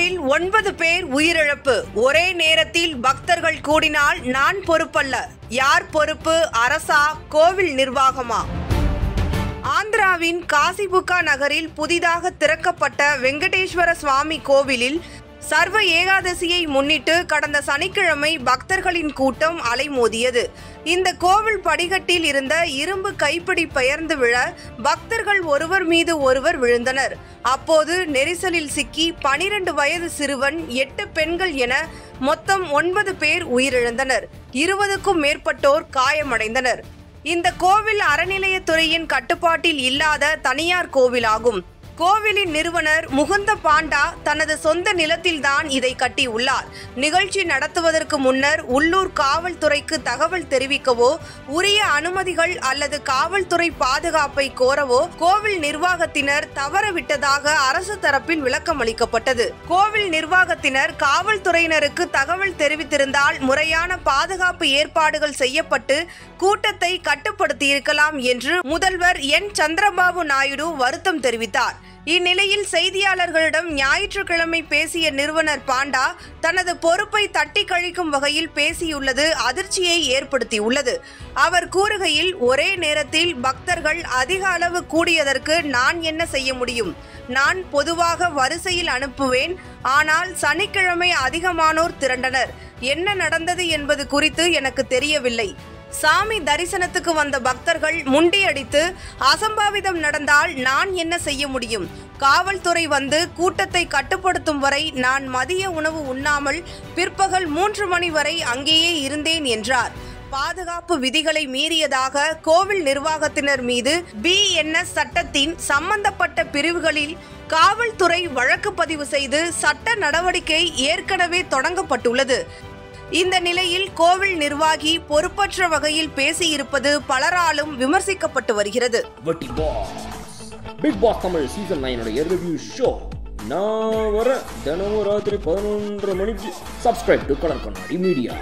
ஆந்திராவில் 9 பேர் உயிரிழப்பு. ஒரே நேரத்தில் பக்தர்கள் கூடினால் நான் பொறுப்பல்ல. யார் பொறுப்பு? அரசா? கோவில் நிர்வாகமா? ஆந்திராவின் காசிபுக்கா நகரில் புதிதாக திறக்கப்பட்ட வெங்கடேஸ்வர சுவாமி கோவிலில் சர்வ ஏகாதசியை முன்னிட்டு கடந்த சனிக்கிழமை பக்தர்களின் கூட்டம் அலைமோதியது. இந்த கோவில் படிக்கட்டில் இருந்த இரும்பு கைப்பிடி பெயர்ந்து விழ பக்தர்கள் ஒருவர் மீது ஒருவர் விழுந்தனர். அப்போது நெரிசலில் சிக்கி 12 வயது சிறுவன், 8 பெண்கள் என மொத்தம் 9 பேர் உயிரிழந்தனர். 20க்கும் மேற்பட்டோர் காயமடைந்தனர். இந்த கோவில் அறநிலையத்துறையின் கட்டுப்பாட்டில் இல்லாத தனியார் கோவிலாகும். கோவிலின் நிறுவனர் முகுந்த பாண்டா தனது சொந்த நிலத்தில்தான் இதை கட்டியுள்ளார். நிகழ்ச்சி நடத்துவதற்கு முன்னர் உள்ளூர் காவல்துறைக்கு தகவல் தெரிவிக்கவோ, உரிய அனுமதிகள் அல்லது காவல்துறை பாதுகாப்பை கோரவோ கோவில் நிர்வாகத்தினர் தவறவிட்டதாக அரசு தரப்பில் விளக்கம் அளிக்கப்பட்டது. கோவில் நிர்வாகத்தினர் காவல்துறையினருக்கு தகவல் தெரிவித்திருந்தால் முறையான பாதுகாப்பு ஏற்பாடுகள் செய்யப்பட்டு கூட்டத்தை கட்டுப்படுத்தியிருக்கலாம் என்று முதல்வர் என். சந்திரபாபு நாயுடு வருத்தம் தெரிவித்தார். இந்நிலையில் செய்தியாளர்களிடம் ஞாயிற்றுக்கிழமை பேசிய நிறுவனர் பாண்டா தனது பொறுப்பை தட்டி கழிக்கும் வகையில் பேசியுள்ளது அதிர்ச்சியை ஏற்படுத்தியுள்ளது. அவர் கூறுகையில், ஒரே நேரத்தில் பக்தர்கள் அதிக அளவு கூடியதற்கு நான் என்ன செய்ய முடியும்? நான் பொதுவாக வரிசையில் அனுப்புவேன். ஆனால் சனிக்கிழமை அதிகமானோர் திரண்டனர். என்ன நடந்தது என்பது குறித்து எனக்கு தெரியவில்லை. சாமி தரிசனத்துக்கு வந்த பக்தர்கள் முண்டியடித்து அசம்பாவிதம் நடந்தால் நான் என்ன செய்ய முடியும்? காவல்துறை வந்து கூட்டத்தை கட்டுப்படுத்தும் வரை நான் மதிய உணவு உண்ணாமல் பிற்பகல் 3 மணி வரை அங்கேயே இருந்தேன் என்றார். பாதுகாப்பு விதிகளை மீறியதாக கோவில் நிர்வாகத்தினர் மீது BNS சட்டத்தின் சம்பந்தப்பட்ட பிரிவுகளில் காவல்துறை வழக்கு பதிவு செய்து சட்ட நடவடிக்கை ஏற்கனவே தொடங்கப்பட்டுள்ளது. இந்த நிலையில் கோவில் நிர்வாகி பொறுப்பற்ற வகையில் பேசியிருப்பது பலராலும் விமர்சிக்கப்பட்டு வருகிறது. Bigg Boss Tamil season 9 review show நான் வர தினமும் ராத்திரி 11:30 மணிக்கு. Subscribe to colour Kannadi media.